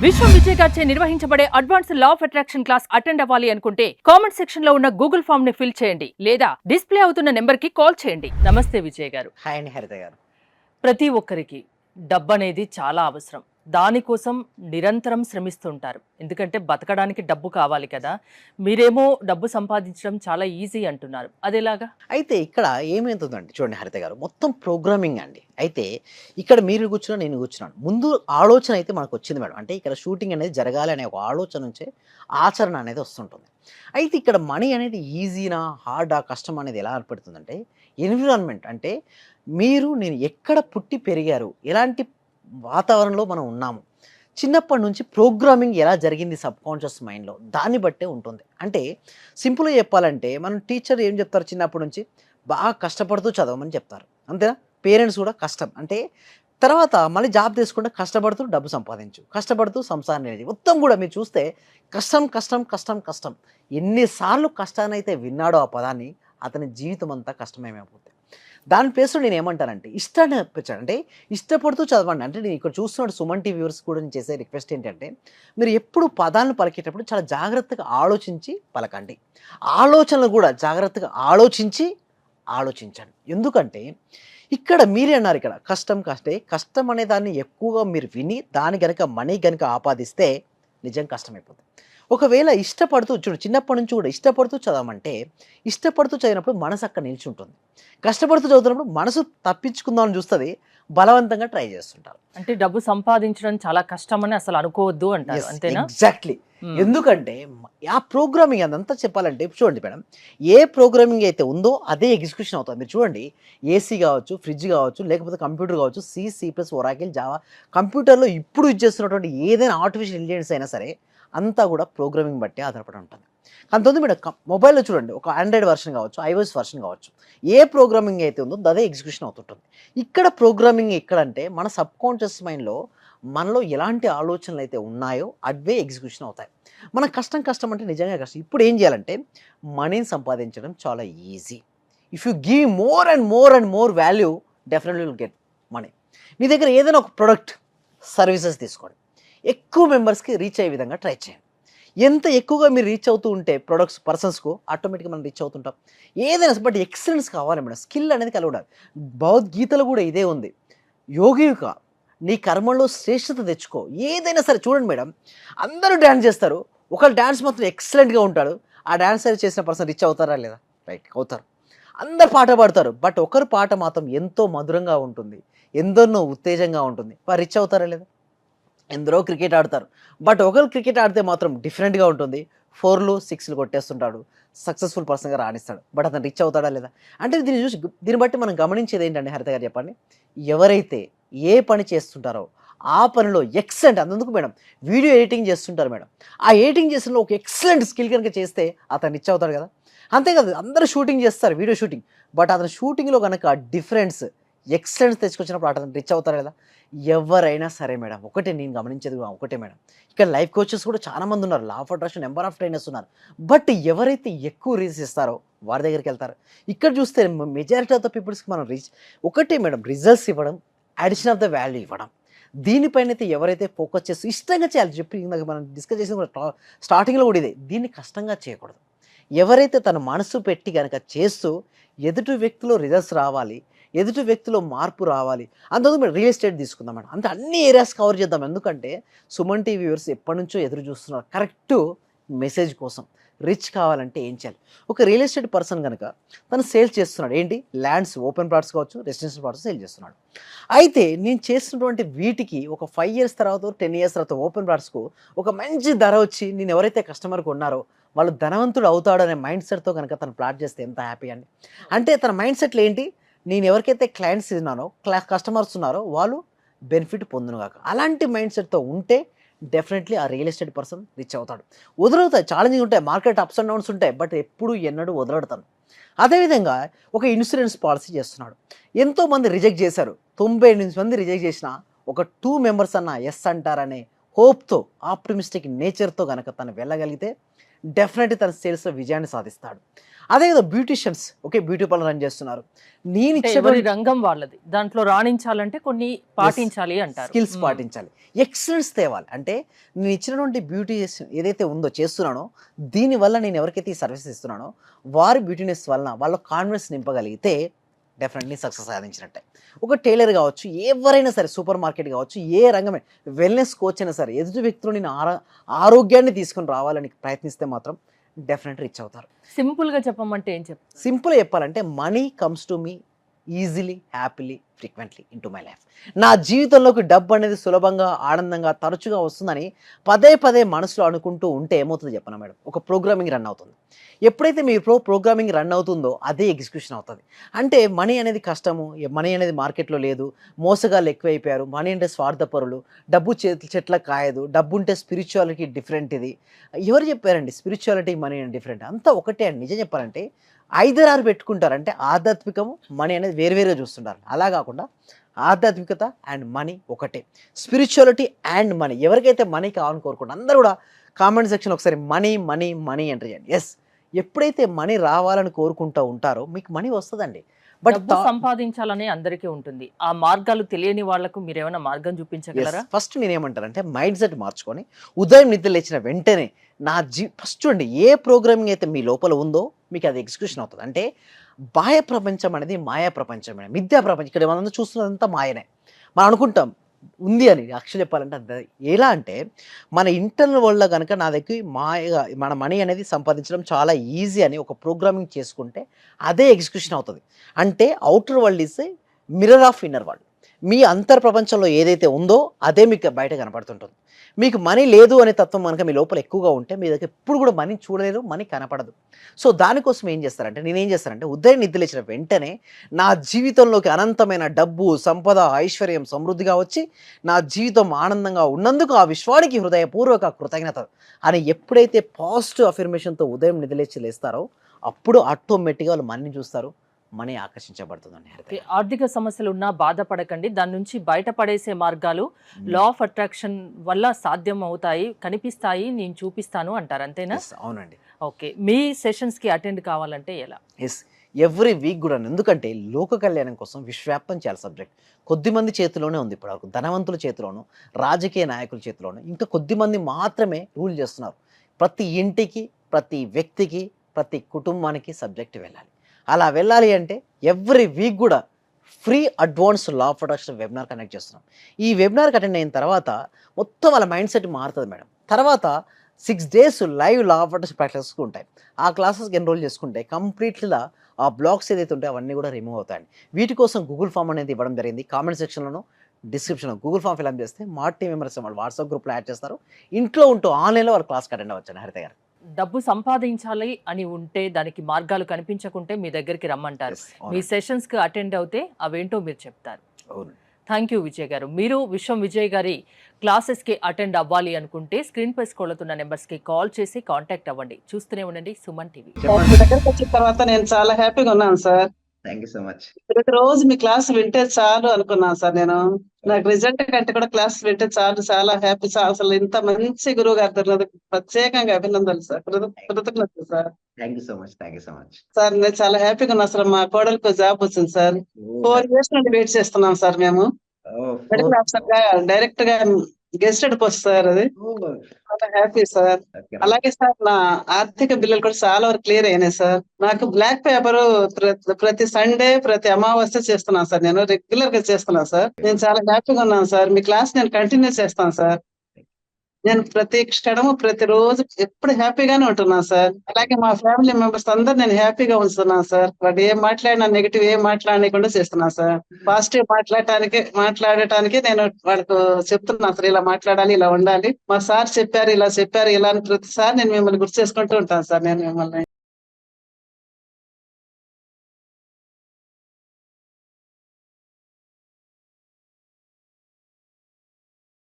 విశ్వం విజయ్ గారిచే నిర్వహించబడే advance law of attraction class attend అవ్వాలి అనుకుంటే కామెంట్ సెక్షన్ లో ఉన్న గూగుల్ ఫామ్ ని ఫిల్ చేయండి లేదా డిస్ప్లే అవుతున్న నెంబర్ కి కాల్ చేయండి. నమస్తే విజయ్ గారు. హాయ్ అండి హరిత గారు. ప్రతి ఒక్కరికి డబ్బు అనేది చాలా అవసరం. దానికోసం నిరంతరం శ్రమిస్తుంటారు. ఎందుకంటే బతకడానికి డబ్బు కావాలి కదా. మీరేమో డబ్బు సంపాదించడం చాలా ఈజీ అంటున్నారు, అదేలాగా? అయితే ఇక్కడ ఏమవుతుందండి చూడండి హరిత గారు, మొత్తం ప్రోగ్రామింగ్ అండి. అయితే ఇక్కడ మీరు కూర్చున్నా నేను కూర్చున్నాను, ముందు ఆలోచన అయితే మనకు వచ్చింది మేడం. అంటే ఇక్కడ షూటింగ్ అనేది జరగాలి అనే ఒక ఆలోచన నుంచే ఆచరణ అనేది వస్తుంటుంది. అయితే ఇక్కడ మనీ అనేది ఈజీనా హార్డా కష్టం అనేది ఎలా ఏర్పడుతుందంటే ఎన్విరాన్మెంట్, అంటే మీరు నేను ఎక్కడ పుట్టి పెరిగారు, ఎలాంటి వాతావరణంలో మనం ఉన్నాము, చిన్నప్పటి నుంచి ప్రోగ్రామింగ్ ఎలా జరిగింది సబ్కాన్షియస్ మైండ్లో, దాన్ని బట్టే ఉంటుంది. అంటే సింపుల్గా చెప్పాలంటే మనం టీచర్ ఏం చెప్తారు, చిన్నప్పటి నుంచి బాగా కష్టపడుతూ చదవమని చెప్తారు, అంతేనా? పేరెంట్స్ కూడా కష్టం అంటే తర్వాత మళ్ళీ జాబ్ తీసుకుంటే కష్టపడుతూ డబ్బు సంపాదించు, కష్టపడుతూ సంసారం అనేది మొత్తం కూడా మీరు చూస్తే కష్టం కష్టం కష్టం కష్టం. ఎన్నిసార్లు కష్టాన్ని అయితే విన్నాడో ఆ పదాన్ని, అతని జీవితం అంతా కష్టమేమైపోతుంది. దాని ప్లేస్లో నేను ఏమంటానంటే ఇష్టాన్ని పెంచాడు, అంటే ఇష్టపడుతూ చదవండి. అంటే నేను ఇక్కడ చూస్తున్నాడు సుమన్ టీవీ వ్యూవర్స్ కూడా నేను చేసే రిక్వెస్ట్ ఏంటంటే మీరు ఎప్పుడు పదాలను పలికేటప్పుడు చాలా జాగ్రత్తగా ఆలోచించి పలకండి. ఆలోచనలు కూడా జాగ్రత్తగా ఆలోచించండి. ఎందుకంటే ఇక్కడ మీరే అన్నారు, ఇక్కడ కష్టం అనే దాన్ని ఎక్కువగా మీరు విని దాని గనక మనీ గనక ఆపాదిస్తే నిజం కష్టమైపోతుంది. ఒకవేళ ఇష్టపడుతూ చూడు, చిన్నప్పటి నుంచి కూడా ఇష్టపడుతూ చదవమంటే ఇష్టపడుతూ చదివినప్పుడు మనసు అక్కడ నిలిచి ఉంటుంది. కష్టపడుతూ చదువుతున్నప్పుడు మనసు తప్పించుకుందామని చూస్తుంది, బలవంతంగా ట్రై చేస్తుంటారు. అంటే డబ్బు సంపాదించడం చాలా కష్టం అని అసలు అనుకోవద్దు అంటారు, అంతేనా? ఎగ్జాక్ట్లీ. ఎందుకంటే ఆ ప్రోగ్రామింగ్ అదంతా చెప్పాలంటే చూడండి మేడం, ఏ ప్రోగ్రామింగ్ అయితే ఉందో అదే ఎగ్జిక్యూషన్ అవుతుంది. మీరు చూడండి, ఏసీ కావచ్చు, ఫ్రిడ్జ్ కావచ్చు, లేకపోతే కంప్యూటర్ కావచ్చు, C++, ఒరాకిల్, జావా, కంప్యూటర్లో ఇప్పుడు యూజ్ చేస్తున్నటువంటి ఏదైనా ఆర్టిఫిషియల్ ఇంటెలిజెన్స్ అయినా సరే అంతా కూడా ప్రోగ్రామింగ్ బట్టి ఆధారపడి ఉంటుంది. అంతకుముందు మీరు మొబైల్లో చూడండి, ఒక ఆండ్రాయిడ్ వర్షన్ కావచ్చు, iOS వర్షన్ కావచ్చు, ఏ ప్రోగ్రామింగ్ అయితే ఉందో అదే ఎగ్జిక్యూషన్ అవుతుంటుంది. ఇక్కడ ప్రోగ్రామింగ్ ఎక్కడంటే మన సబ్కాన్షియస్ మైండ్లో మనలో ఎలాంటి ఆలోచనలు అయితే ఉన్నాయో అవే ఎగ్జిక్యూషన్ అవుతాయి. మన కష్టం అంటే నిజంగా కష్టం. ఇప్పుడు ఏం చేయాలంటే మనీని సంపాదించడం చాలా easy. If you give more and more value, definitely will get money. మీ దగ్గర ఏదైనా ఒక ప్రొడక్ట్ సర్వీసెస్ తీసుకోండి, ఎక్కువ మెంబర్స్కి రీచ్ అయ్యే విధంగా ట్రై చేయండి. ఎంత ఎక్కువగా మీరు రీచ్ అవుతూ ఉంటే ప్రొడక్ట్స్ పర్సన్స్కు ఆటోమేటిక్గా మనం రీచ్ అవుతుంటాం. ఏదైనా బట్ ఎక్సలెన్స్ కావాలి మేడం, స్కిల్ అనేది కలగడాలి. భగవద్గీతలో కూడా ఇదే ఉంది, యోగిక నీ కర్మల్లో శ్రేష్టత తెచ్చుకో. ఏదైనా సరే చూడండి మేడం, అందరూ డ్యాన్స్ చేస్తారు, ఒకళ్ళు డ్యాన్స్ మాత్రం ఎక్సలెంట్గా ఉంటాడు, ఆ డ్యాన్స్ చేసిన పర్సన్ రిచ్ అవుతారా లేదా? రైట్, అవుతారు. అందరు పాట పాడతారు, బట్ ఒకరు పాట మాత్రం ఎంతో మధురంగా ఉంటుంది, ఎందరినో ఉత్తేజంగా ఉంటుంది, వారు రిచ్ అవుతారా లేదా? ఎందరో క్రికెట్ ఆడతారు, బట్ ఒకరు క్రికెట్ ఆడితే మాత్రం డిఫరెంట్గా ఉంటుంది, 4లు 6లు కొట్టేస్తుంటాడు, సక్సెస్ఫుల్ పర్సన్గా రాణిస్తాడు, బట్ అతను రిచ్ అవుతాడా లేదా? అంటే దీన్ని బట్టి మనం గమనించేది ఏంటంటే హరిత గారు చెప్పండి, ఎవరైతే ఏ పని చేస్తుంటారో ఆ పనిలో ఎక్సలెంట్, అందుకు మేడం వీడియో ఎడిటింగ్ చేస్తుంటారు మేడం, ఆ ఎడిటింగ్ చేసిన ఒక ఎక్సలెంట్ స్కిల్ కనుక చేస్తే అతను రిచ్ అవుతాడు కదా. అంతేకాదు అందరూ షూటింగ్ చేస్తారు, వీడియో షూటింగ్, బట్ అతను షూటింగ్లో కనుక డిఫరెన్స్ ఎక్సలెన్స్ తెచ్చుకొచ్చినప్పుడు అతను రిచ్ అవుతారు కదా. ఎవరైనా సరే మేడం, ఒకటే నేను గమనించేది ఒకటే మేడం, ఇక్కడ లైఫ్ కోచెస్ కూడా చాలామంది ఉన్నారు, law of attraction number of trainers ఉన్నారు, బట్ ఎవరైతే ఎక్కువ రీచ్ ఇస్తారో వారి దగ్గరికి వెళ్తారు. ఇక్కడ చూస్తే మెజారిటీ ఆఫ్ ద పీపుల్స్కి మనం ఒకటే మేడం, రిజల్ట్స్ ఇవ్వడం, అడిషన్ ఆఫ్ ద వాల్యూ ఇవ్వడం, దీనిపైన అయితే ఎవరైతే ఫోకస్ చేస్తూ ఇష్టంగా చేయాలి. చెప్పి ఇందాక మనం డిస్కస్ చేసిన కూడా స్టార్టింగ్లో కూడా ఇదే, దీన్ని కష్టంగా చేయకూడదు. ఎవరైతే తన మనసు పెట్టి కనుక చేస్తూ ఎదుటి వ్యక్తిలో రిజల్ట్స్ రావాలి, ఎదుటి వ్యక్తిలో మార్పు రావాలి. అందుకు మేము రియల్ ఎస్టేట్ తీసుకుందాం మేడం, అంటే అన్ని ఏరియాస్ కవర్ చేద్దాం. ఎందుకంటే సుమన్ టీవీ వ్యూవర్స్ ఎప్పటి నుంచో ఎదురు చూస్తున్నారు కరెక్ట్ మెసేజ్ కోసం. రిచ్ కావాలంటే ఏం చేయాలి? ఒక రియల్ ఎస్టేట్ పర్సన్ కనుక తను సేల్స్ చేస్తున్నాడు, ఏంటి ల్యాండ్స్, ఓపెన్ ప్లాట్స్ కావచ్చు, రెసిడెన్షియల్ ప్లాట్స్ సేల్ చేస్తున్నాడు. అయితే నేను చేస్తున్నటువంటి వీటికి ఒక 5 ఇయర్స్ తర్వాత 10 ఇయర్స్ తర్వాత ఓపెన్ ప్లాట్స్కు ఒక మంచి ధర వచ్చి నేను ఎవరైతే కస్టమర్కి ఉన్నారో వాళ్ళు ధనవంతుడు అవుతాడు అనే మైండ్ సెట్తో కనుక తను ప్లాట్ చేస్తే ఎంత హ్యాపీ అండి. అంటే తన మైండ్ సెట్లో ఏంటి, నేను ఎవరికైతే క్లయింట్స్ ఉన్నానో కస్టమర్స్ ఉన్నారో వాళ్ళు బెనిఫిట్ పొందునుగాక, అలాంటి మైండ్ సెట్తో ఉంటే డెఫినెట్లీ ఆ రియల్ ఎస్టేట్ పర్సన్ రిచ్ అవుతాడు. వదులుతాయి, ఛాలెంజింగ్ ఉంటాయి, మార్కెట్ అప్స్ అండ్ డౌన్స్ ఉంటాయి, బట్ ఎప్పుడు ఎన్నడూ వదలడతాను. అదేవిధంగా ఒక ఇన్సూరెన్స్ పాలసీ చేస్తున్నాడు, ఎంతోమంది రిజెక్ట్ చేశారు, 98 మంది రిజెక్ట్ చేసిన ఒక 2 మెంబర్స్ అన్న ఎస్ అంటారనే హోప్తో, ఆప్టిమిస్టిక్ నేచర్తో కనుక తను వెళ్ళగలిగితే డెఫినెట్లీ తన సేల్స్లో విజయాన్ని సాధిస్తాడు. అదే కదా beauticians, okay, beauty parlour run చేస్తున్నారు. నేను అంటే ఇచ్చే ఎవరి రంగం వాళ్ళది. దాంట్లో రాణించాలంటే కొన్ని పాటించాలి అంటారు. స్కిల్స్ మ్మ్. పాటించాలి, ఎక్సలెన్స్ తేవాలి. అంటే నేను ఇచ్చినటువంటి బ్యూటీ ఏదైతే ఉందో చేస్తున్నానో, దీనివల్ల నేను ఎవరికైతే ఈ సర్వీస్ ఇస్తున్నానో వారి బ్యూటీనెస్ వలన వాళ్ళ కాన్ఫిడెన్స్ నింపగలిగితే డెఫినెట్లీ సక్సెస్ సాధించినట్టే. ఒక టైలర్ కావచ్చు, ఎవరైనా సరే, సూపర్ మార్కెట్ కావచ్చు, ఏ రంగమే, వెల్నెస్ కోచ్ అయినా సరే, ఎదుటి వ్యక్తులు నేను ఆరోగ్యాన్ని తీసుకొని రావాలని ప్రయత్నిస్తే మాత్రం డెఫినెట్ రీచ్ అవుతారు. సింపుల్ గా చెప్పమంటే ఏం చెప్తారు? సింపుల్ చెప్పాలంటే money comes to me easily, happily, frequently in to my life. నా జీవితంలోకి డబ్బు అనేది సులభంగా, ఆనందంగా, తరచుగా వస్తుందని పదే పదే మనసులో అనుకుంటూ ఉంటే ఏమవుతుంది చెప్పనా మేడం, ఒక ప్రోగ్రామింగ్ రన్ అవుతుంది. ఎప్పుడైతే మీ ప్రోగ్రామింగ్ రన్ అవుతుందో అదే ఎగ్జిక్యూషన్ అవుతుంది. అంటే మనీ అనేది కష్టము, మనీ అనేది మార్కెట్లో లేదు, మోసగాళ్ళు ఎక్కువైపోయారు, మనీ అంటే స్వార్థపరులు, డబ్బు చెట్ల కాయదు, డబ్బు ఉంటే స్పిరిచువాలిటీ డిఫరెంట్. ఇది ఎవరు చెప్పారండి? స్పిరిచువాలిటీ మనీ అని డిఫరెంట్, అంతా ఒకటే అండి. నిజం చెప్పాలంటే 5 6 పెట్టుకుంటారు. అంటే ఆధ్యాత్మికము, మనీ అనేది వేరువేరుగా చూస్తుంటారు. అలా కాకుండా ఆధ్యాత్మికత అండ్ మనీ ఒకటే, స్పిరిచువాలిటీ అండ్ మనీ. ఎవరికైతే మనీ కావాలని కోరుకుంటారు అందరూ కూడా కామెంట్ సెక్షన్ ఒకసారి మనీ మనీ మనీ ఎంటర్ చేయండి. ఎస్, ఎప్పుడైతే మనీ రావాలని కోరుకుంటూ ఉంటారో మీకు మనీ వస్తుందండి. బట్ డబ్బు సంపాదించాలని అందరికీ ఉంటుంది. ఆ మార్గాలు తెలియని వాళ్లకు మీరు ఏమైనా మార్గం చూపించగలరా? ఫస్ట్ నేనేమంటానంటే మైండ్ సెట్ మార్చుకొని ఉదయం నిద్ర లేచిన వెంటనే ఫస్ట్ చూడండి, ఏ ప్రోగ్రామింగ్ అయితే మీ లోపల ఉందో మీకు అది ఎగ్జిక్యూషన్ అవుతుంది. అంటే బాహ్య ప్రపంచం అనేది మాయా ప్రపంచం, మిథ్యా ప్రపంచం. ఇక్కడ మనం చూస్తున్నదంతా మాయనే. మనం అనుకుంటాం ఉంది అని. యాక్చువల్ చెప్పాలంటే అంత ఎలా అంటే మన ఇంటర్నల్ వరల్డ్లో కనుక నా దగ్గర మాయగా మన మనీ అనేది సంపాదించడం చాలా ఈజీ అని ఒక ప్రోగ్రామింగ్ చేసుకుంటే అదే ఎగ్జిక్యూషన్ అవుతుంది. అంటే outer world is a mirror of inner world. మీ అంతర్ ప్రపంచంలో ఏదైతే ఉందో అదే మీకు బయట కనపడుతుంటుంది. మీకు మనీ లేదు అనే తత్వం కనుక మీ లోపల ఎక్కువగా ఉంటే మీ దగ్గర ఎప్పుడు కూడా మనీ చూడలేరు, మనీ కనపడదు. సో దానికోసం ఏం చేస్తారంటే, నేనేం చేస్తానంటే ఉదయం నిద్ర లేచిన వెంటనే నా జీవితంలోకి అనంతమైన డబ్బు, సంపద, ఐశ్వర్యం, సమృద్ధిగా వచ్చి నా జీవితం ఆనందంగా ఉన్నందుకు ఆ విశ్వానికి హృదయపూర్వక కృతజ్ఞత అని ఎప్పుడైతే పాజిటివ్ అఫర్మేషన్తో ఉదయం నిద్రలేచి లేస్తారో అప్పుడు ఆటోమేటిక్గా వాళ్ళు మనీని చూస్తారు, మనీ ఆకర్షించబడుతుందండి. ఆర్థిక సమస్యలు ఉన్నా బాధపడకండి. దాని నుంచి బయటపడేసే మార్గాలు లా ఆఫ్ అట్రాక్షన్ వల్ల సాధ్యం అవుతాయి, కనిపిస్తాయి, నేను చూపిస్తాను అంటారు. అంతేనా? అవునండి. ఓకే, మీ సెషన్స్ కి అటెండ్ కావాలంటే ఎలా? ఎస్, ఎవ్రీ వీక్ కూడా. ఎందుకంటే లోక కళ్యాణం కోసం విశ్వవ్యాప్తం చేయాలి సబ్జెక్ట్. కొద్దిమంది చేతిలోనే ఉంది ఇప్పటివరకు, ధనవంతుల చేతిలోను, రాజకీయ నాయకుల చేతిలోను, ఇంకా కొద్దిమంది మాత్రమే రూల్ చేస్తున్నారు. ప్రతి ఇంటికి, ప్రతి వ్యక్తికి, ప్రతి కుటుంబానికి సబ్జెక్ట్ వెళ్ళాలి. అలా వెళ్ళాలి అంటే ఎవ్రీ వీక్ కూడా free advance law of attraction webinar conduct చేస్తున్నాం. ఈ వెబినార్కి అటెండ్ అయిన తర్వాత మొత్తం వాళ్ళ మైండ్ సెట్ మారుతుంది మేడం. తర్వాత 6 days live law of attraction practices ఉంటాయి. ఆ క్లాసెస్కి ఎన్రోల్ చేసుకుంటే కంప్లీట్గా ఆ బ్లాక్స్ ఏదైతే ఉంటాయో అవన్నీ కూడా రిమూవ్ అవుతాయండి. వీటి కోసం గూగుల్ ఫామ్ అనేది ఇవ్వడం జరిగింది. కామెంట్ సెక్షన్లోనూ డిస్క్రిప్షన్లో గూగుల్ ఫామ్ ఫిల్అప్ చేస్తే మా టీం మెంబర్స్ వాళ్ళు వాట్సాప్ గ్రూప్లో యాడ్ చేస్తారు. ఇంట్లో ఉంటూ ఆన్లైన్లో వాళ్ళ క్లాస్కి అటెండ్ అవ్వచ్చండి. హరిత గారు, డబ్బు సంపాదించాలి అని ఉంటే, దానికి మార్గాలు కనిపించకుంటే మీ దగ్గరికి రమ్మంటారు. మీ సెషన్స్ కి అటెండ్ అవుతే అవేంటో మీరు చెప్తారు. అవును. థ్యాంక్ యూ విజయ్ గారు. మీరు విశ్వం విజయ్ గారి క్లాసెస్ కి అటెండ్ అవ్వాలి అనుకుంటే స్క్రీన్ పై స్క్రోల్ అవుతున్న నెంబర్స్ కి కాల్ చేసి కాంటాక్ట్ అవ్వండి. చూస్తూనే ఉండండి సుమన్ టీవీ. మీ దగ్గరకు వచ్చిన తర్వాత నేను చాలా హ్యాపీగా ఉన్నాను sir. Thank you so much. ప్రతిరోజు మీ క్లాస్ వింటే చాలు అనుకున్నాను సార్. నేను నాకు రిజల్ట్ కంటే కూడా క్లాస్ వింటే చాలు, చాలా హ్యాపీ సార్. అసలు ఇంత మంచి గురువు గారు దొరికినందుకు ప్రత్యేకంగా అభినందనలు సార్, కృతజ్ఞతలు sir. Thank you so much. Thank you so much sir నేను చాలా హ్యాపీగా ఉన్నా సార్. మా కోడలికి జాబ్ వచ్చింది సార్. 4 years నుండి వెయిట్ చేస్తున్నాం సార్. మేము మెడికల్ ఆఫీసర్ గా డైరెక్ట్ గా గెస్టెడ్ పోస్ట్ సార్. అది చాలా హ్యాపీ సార్. అలాగే సార్ నా ఆర్థిక బిల్లులు కూడా చాలా వరకు క్లియర్ అయినాయి సార్. నాకు బ్లాక్ పేపర్ ప్రతి సండే, ప్రతి అమావాస్య చేస్తున్నాను సార్. నేను రెగ్యులర్ గా చేస్తున్నాను సార్. నేను చాలా హ్యాపీగా ఉన్నాను సార్. మీ క్లాస్ నేను కంటిన్యూ చేస్తాను సార్. నేను ప్రతి క్షణము, ప్రతిరోజు ఎప్పుడు హ్యాపీగానే ఉంటున్నాను సార్. అలాగే మా ఫ్యామిలీ మెంబర్స్ అందరు నేను హ్యాపీగా ఉంచుతున్నాను సార్. వాడు ఏం మాట్లాడినా నెగిటివ్ ఏం మాట్లాడకుండా చేస్తున్నాను సార్. పాజిటివ్ మాట్లాడటానికి నేను వాళ్ళకు చెప్తున్నాను సార్, ఇలా మాట్లాడాలి, ఇలా ఉండాలి, మా సార్ చెప్పారు, ఇలా చెప్పారు, ఇలా అని ప్రతిసారి నేను మిమ్మల్ని గుర్తు చేసుకుంటూ ఉంటాను సార్. నేను మిమ్మల్ని